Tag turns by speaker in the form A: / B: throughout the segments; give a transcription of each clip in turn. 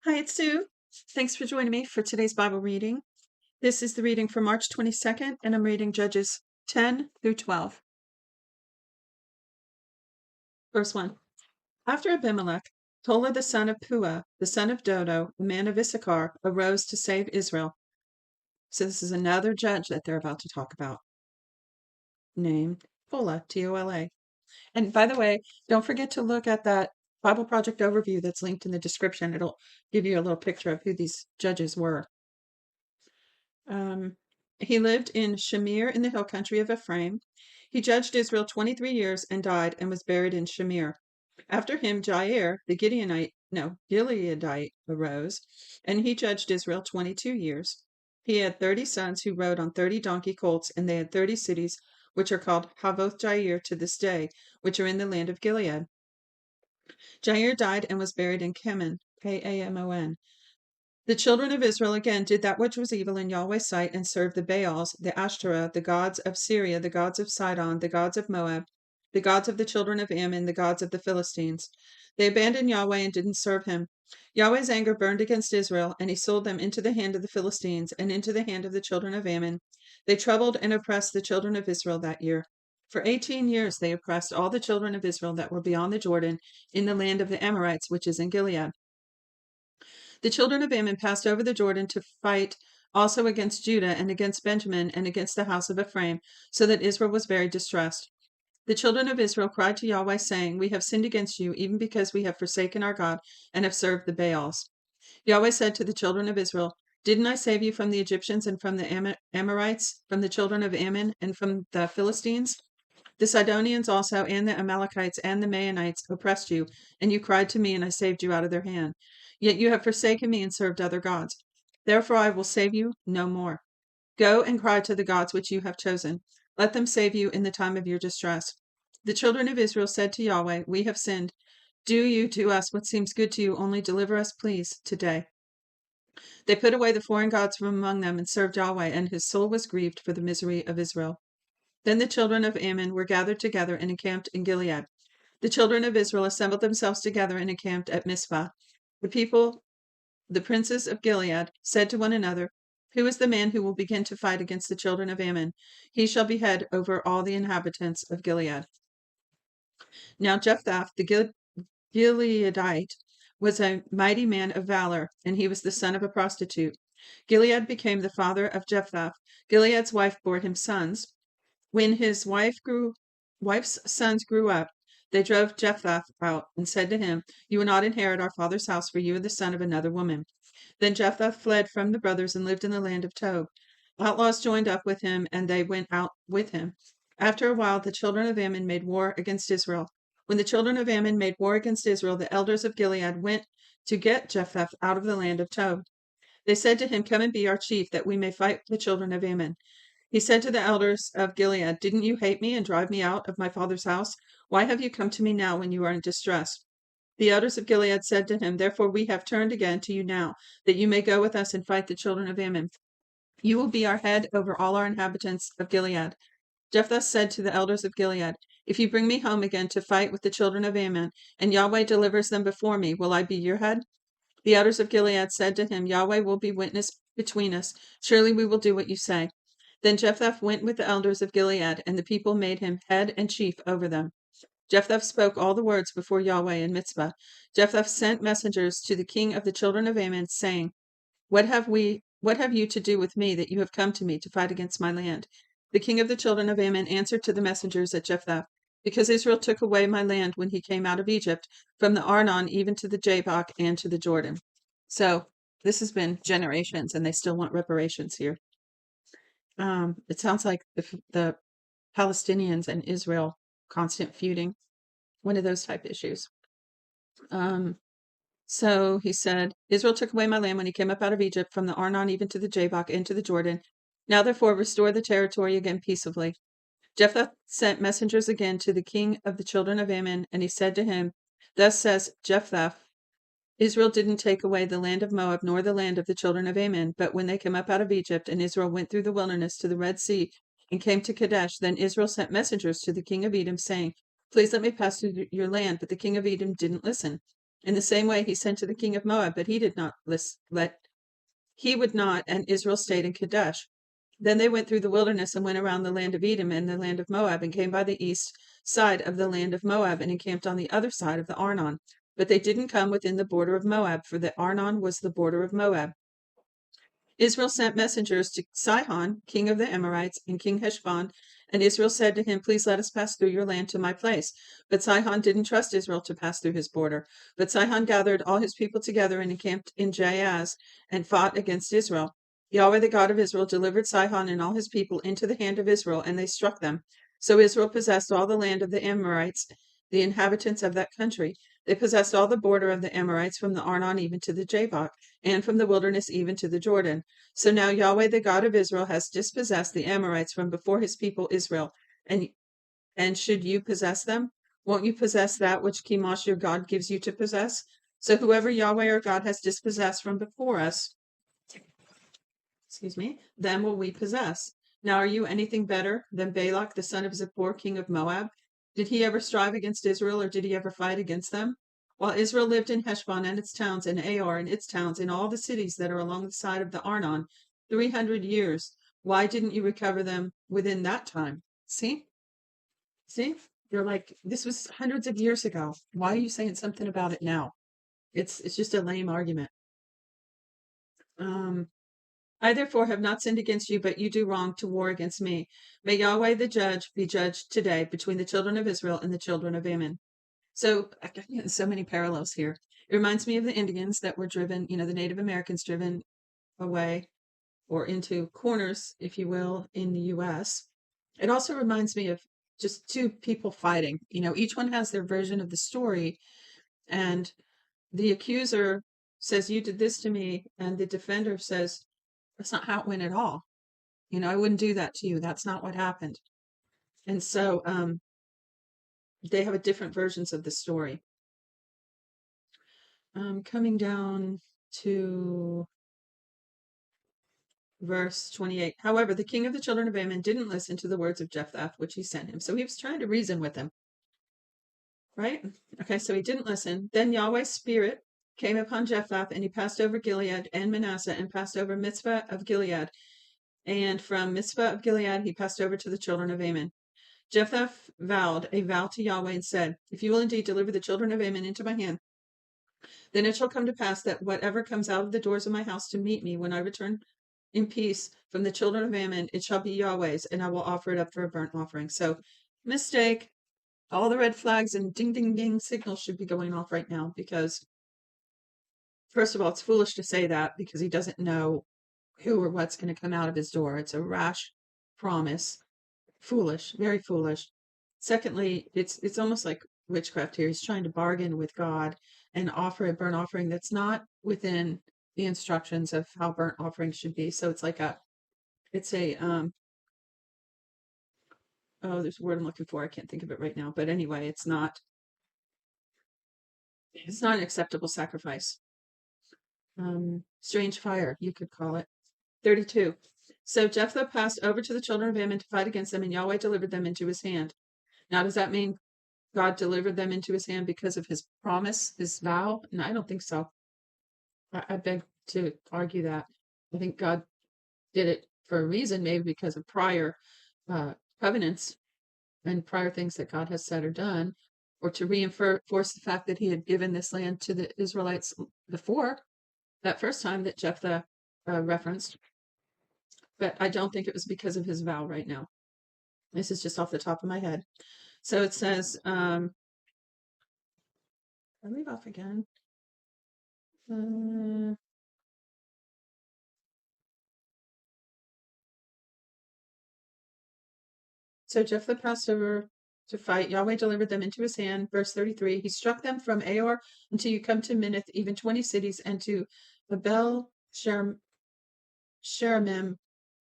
A: Hi, it's Sue. Thanks for joining me for today's Bible reading. This is the reading for March 22nd, and I'm reading Judges 10 through 12. Verse 1. After Abimelech, Tola the son of Puah, the son of Dodo, the man of Issachar, arose to save Israel. So this is another judge that they're about to talk about, named Tola, T-O-L-A. And by the way, don't forget to look at that Bible Project overview that's linked in the description. It'll give you a little picture of who these judges were. He lived in Shamir in the hill country of Ephraim. He judged Israel 23 years and died and was buried in Shamir. After him, Jair, the Gileadite, arose, and he judged Israel 22 years. He had 30 sons who rode on 30 donkey colts, and they had 30 cities, which are called Havoth Jair to this day, which are in the land of Gilead. Jair died and was buried in Kamon, Kamon. The children of Israel again did that which was evil in Yahweh's sight and served the Baals, the Ashtoreth, the gods of Syria, the gods of Sidon, the gods of Moab, the gods of the children of Ammon, the gods of the Philistines. They abandoned Yahweh and didn't serve him. Yahweh's anger burned against Israel, and he sold them into the hand of the Philistines and into the hand of the children of Ammon. They troubled and oppressed the children of Israel that year. For 18 years they oppressed all the children of Israel that were beyond the Jordan in the land of the Amorites, which is in Gilead. The children of Ammon passed over the Jordan to fight also against Judah and against Benjamin and against the house of Ephraim, so that Israel was very distressed. The children of Israel cried to Yahweh, saying, We have sinned against you, even because we have forsaken our God and have served the Baals. Yahweh said to the children of Israel, Didn't I save you from the Egyptians and from the Amorites, from the children of Ammon and from the Philistines? The Sidonians also and the Amalekites and the Maonites oppressed you, and you cried to me, and I saved you out of their hand. Yet you have forsaken me and served other gods. Therefore I will save you no more. Go and cry to the gods which you have chosen. Let them save you in the time of your distress. The children of Israel said to Yahweh, We have sinned. Do you to us what seems good to you, only deliver us, please, today. They put away the foreign gods from among them and served Yahweh, and his soul was grieved for the misery of Israel. Then the children of Ammon were gathered together and encamped in Gilead. The children of Israel assembled themselves together and encamped at Mizpah. The princes of Gilead, said to one another, Who is the man who will begin to fight against the children of Ammon? He shall be head over all the inhabitants of Gilead. Now Jephthah the Gileadite was a mighty man of valor, and he was the son of a prostitute. Gilead became the father of Jephthah. Gilead's wife bore him sons. When his wife's sons grew up, they drove Jephthah out and said to him, You will not inherit our father's house, for you are the son of another woman. Then Jephthah fled from the brothers and lived in the land of Tob. Outlaws joined up with him, and they went out with him. After a while, the children of Ammon made war against Israel. When the children of Ammon made war against Israel, the elders of Gilead went to get Jephthah out of the land of Tob. They said to him, Come and be our chief, that we may fight the children of Ammon. He said to the elders of Gilead, Didn't you hate me and drive me out of my father's house? Why have you come to me now when you are in distress? The elders of Gilead said to him, Therefore we have turned again to you now, that you may go with us and fight the children of Ammon. You will be our head over all our inhabitants of Gilead. Jephthah said to the elders of Gilead, If you bring me home again to fight with the children of Ammon, and Yahweh delivers them before me, will I be your head? The elders of Gilead said to him, Yahweh will be witness between us. Surely we will do what you say. Then Jephthah went with the elders of Gilead, and the people made him head and chief over them. Jephthah spoke all the words before Yahweh in Mizpah. Jephthah sent messengers to the king of the children of Ammon, saying, What have you to do with me that you have come to me to fight against my land? The king of the children of Ammon answered to the messengers at Jephthah, Because Israel took away my land when he came out of Egypt, from the Arnon even to the Jabbok and to the Jordan. So this has been generations, and they still want reparations here. It sounds like the Palestinians and Israel constant feuding, one of those type issues. So he said, Israel took away my land when he came up out of Egypt, from the Arnon even to the Jabbok and to the Jordan. Now therefore restore the territory again peaceably. Jephthah sent messengers again to the king of the children of Ammon, and he said to him, Thus says Jephthah, Israel didn't take away the land of Moab nor the land of the children of Ammon, but when they came up out of Egypt, and Israel went through the wilderness to the Red Sea and came to Kadesh, then Israel sent messengers to the king of Edom, saying, Please let me pass through your land. But the king of Edom didn't listen. In the same way, he sent to the king of Moab, but he did not he would not, and Israel stayed in Kadesh. Then they went through the wilderness and went around the land of Edom and the land of Moab, and came by the east side of the land of Moab, and encamped on the other side of the Arnon. But they didn't come within the border of Moab, for the Arnon was the border of Moab. Israel sent messengers to Sihon, king of the Amorites, and King Heshbon, and Israel said to him, "Please let us pass through your land to my place." But Sihon didn't trust Israel to pass through his border. But Sihon gathered all his people together and encamped in Jahaz and fought against Israel. Yahweh, the God of Israel, delivered Sihon and all his people into the hand of Israel, and they struck them. So Israel possessed all the land of the Amorites, the inhabitants of that country. They possessed all the border of the Amorites from the Arnon even to the Jabbok, and from the wilderness even to the Jordan. So now Yahweh, the God of Israel, has dispossessed the Amorites from before his people Israel. And should you possess them? Won't you possess that which Chemosh your God gives you to possess? So whoever Yahweh our God has dispossessed from before us, them will we possess. Now are you anything better than Balak, the son of Zippor, king of Moab? Did he ever strive against Israel, or did he ever fight against them? While Israel lived in Heshbon and its towns, and Ar and its towns, and all the cities that are along the side of the Arnon, 300 years, why didn't you recover them within that time? See? See? You're like, this was hundreds of years ago. Why are you saying something about it now? It's just a lame argument. I therefore have not sinned against you, but you do wrong to war against me. May Yahweh the judge be judged today between the children of Israel and the children of Ammon. So I'm getting so many parallels here. It reminds me of the Indians that were driven, the Native Americans driven away or into corners, if you will, in the US. It also reminds me of just two people fighting. Each one has their version of the story, and the accuser says, "You did this to me," and the defender says, "That's not how it went at all. I wouldn't do that to you. That's not what happened." And so they have a different versions of the story. Coming down to verse 28. However, the king of the children of Ammon didn't listen to the words of Jephthah, which he sent him. So he was trying to reason with him. Right? Okay, so he didn't listen. Then Yahweh's spirit came upon Jephthah, and he passed over Gilead and Manasseh, and passed over Mizpah of Gilead. And from Mizpah of Gilead, he passed over to the children of Ammon. Jephthah vowed a vow to Yahweh and said, "If you will indeed deliver the children of Ammon into my hand, then it shall come to pass that whatever comes out of the doors of my house to meet me when I return in peace from the children of Ammon, it shall be Yahweh's, and I will offer it up for a burnt offering." So, mistake. All the red flags and ding, ding, ding signals should be going off right now, because, first of all, it's foolish to say that because he doesn't know who or what's going to come out of his door. It's a rash promise. Foolish, very foolish. Secondly, it's almost like witchcraft here. He's trying to bargain with God and offer a burnt offering that's not within the instructions of how burnt offerings should be. So it's like there's a word I'm looking for. I can't think of it right now. But anyway, it's not an acceptable sacrifice. Strange fire, you could call it. 32. So Jephthah passed over to the children of Ammon to fight against them, and Yahweh delivered them into his hand. Now, does that mean God delivered them into his hand because of his promise, his vow? No, I don't think so. I beg to argue that. I think God did it for a reason, maybe because of prior covenants and prior things that God has said or done, or to reinforce the fact that he had given this land to the Israelites before that first time that Jephthah referenced. But I don't think it was because of his vow right now. This is just off the top of my head. So it says, I leave off again. So Jephthah passed over to fight. Yahweh delivered them into his hand. Verse 33, he struck them from Aor until you come to Minnith, even 20 cities, and to Abel Sheramim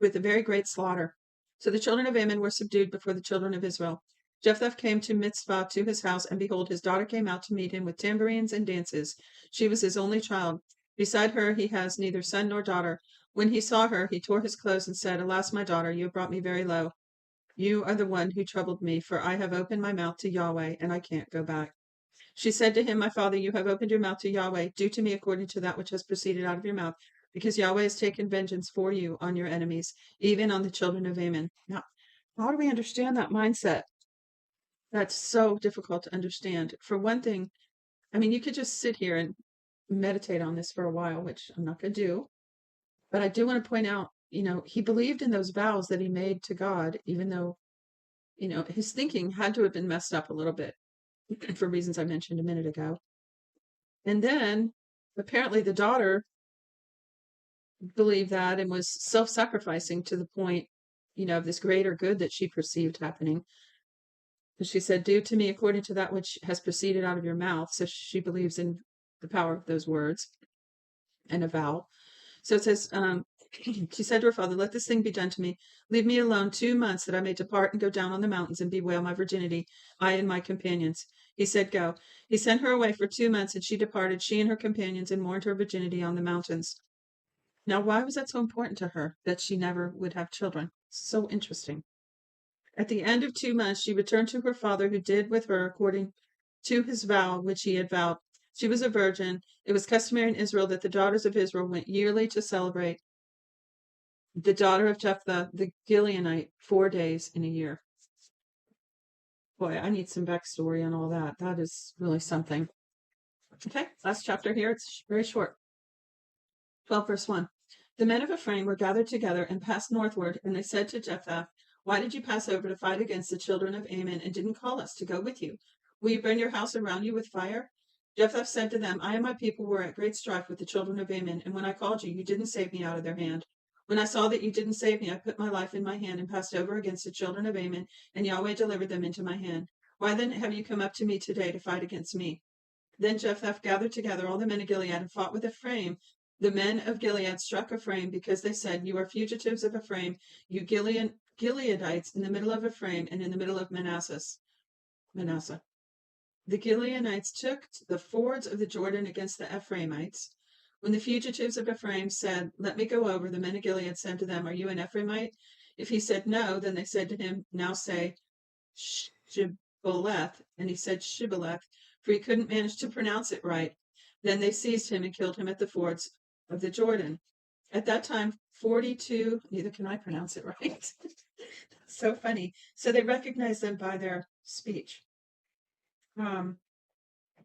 A: with a very great slaughter. So the children of Ammon were subdued before the children of Israel. Jephthah came to Mizpah to his house, and behold, his daughter came out to meet him with tambourines and dances. She was his only child. Beside her he has neither son nor daughter. When he saw her, he tore his clothes and said, "Alas, my daughter, you have brought me very low. You are the one who troubled me, for I have opened my mouth to Yahweh, and I can't go back." She said to him, my father, you have opened your mouth to Yahweh. Do to me according to that which has proceeded out of your mouth, because Yahweh has taken vengeance for you on your enemies, even on the children of Ammon. Now, how do we understand that mindset? That's so difficult to understand. For one thing, I mean, you could just sit here and meditate on this for a while, which I'm not going to do. But I do want to point out, he believed in those vows that he made to God, even though, his thinking had to have been messed up a little bit for reasons I mentioned a minute ago. And then apparently the daughter believed that and was self-sacrificing to the point, of this greater good that she perceived happening. Because she said, do to me according to that which has proceeded out of your mouth. So she believes in the power of those words and a vow. So it says, she said to her father, let this thing be done to me. Leave me alone 2 months that I may depart and go down on the mountains and bewail my virginity, I and my companions. He said, go. He sent her away for 2 months, and she departed, she and her companions, and mourned her virginity on the mountains. Now, why was that so important to her that she never would have children? So interesting. At the end of 2 months, she returned to her father, who did with her according to his vow, which he had vowed. She was a virgin. It was customary in Israel that the daughters of Israel went yearly to celebrate the daughter of Jephthah the Gileadite 4 days in a year. Boy, I need some backstory on all that. That is really something. Okay, last chapter here. It's very short. 12 verse 1. The men of Ephraim were gathered together and passed northward, and they said to Jephthah, why did you pass over to fight against the children of Ammon and didn't call us to go with you? Will you burn your house around you with fire? Jephthah said to them, I and my people were at great strife with the children of Ammon, and when I called you, you didn't save me out of their hand. When I saw that you didn't save me, I put my life in my hand and passed over against the children of Ammon, and Yahweh delivered them into my hand. Why then have you come up to me today to fight against me? Then Jephthah gathered together all the men of Gilead and fought with Ephraim. The men of Gilead struck Ephraim because they said, you are fugitives of Ephraim, you Gileadites in the middle of Ephraim and in the middle of Manasseh. The Gileadites took the fords of the Jordan against the Ephraimites. When the fugitives of Ephraim said, let me go over, the men of Gilead said to them, are you an Ephraimite? If he said no, then they said to him, now say Shibboleth. And he said Shibboleth, for he couldn't manage to pronounce it right. Then they seized him and killed him at the fords of the Jordan. At that time, 42, neither can I pronounce it right. So funny. So they recognized them by their speech.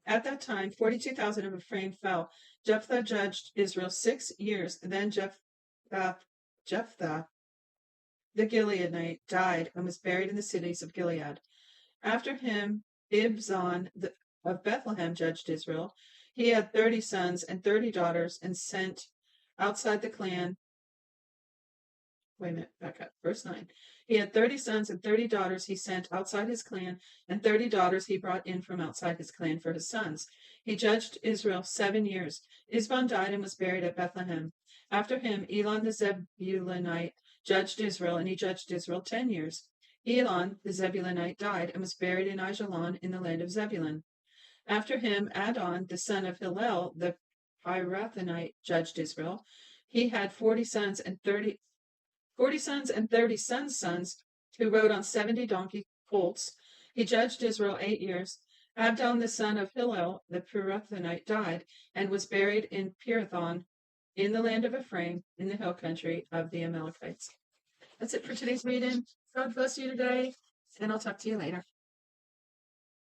A: At that time, 42,000 of Ephraim fell. Jephthah judged Israel 6 years. Then Jephthah the Gileadite died and was buried in the cities of Gilead. After him, Ibzan of Bethlehem judged Israel. He had 30 sons and 30 daughters and sent outside the clan. Wait a minute, back up. Verse 9. He had 30 sons and 30 daughters he sent outside his clan, and 30 daughters he brought in from outside his clan for his sons. He judged Israel 7 years. Ibzan died and was buried at Bethlehem. After him, Elon the Zebulunite judged Israel, and he judged Israel 10 years. Elon the Zebulunite died and was buried in Aijalon in the land of Zebulun. After him, Adon the son of Hillel the Pirathonite judged Israel. He had 40 sons and 30 sons who rode on 70 donkey colts. He judged Israel 8 years. Abdon the son of Hillel the Pirathonite died and was buried in Pirathon in the land of Ephraim in the hill country of the Amalekites. That's it for today's reading. God bless you today, and I'll talk to you later.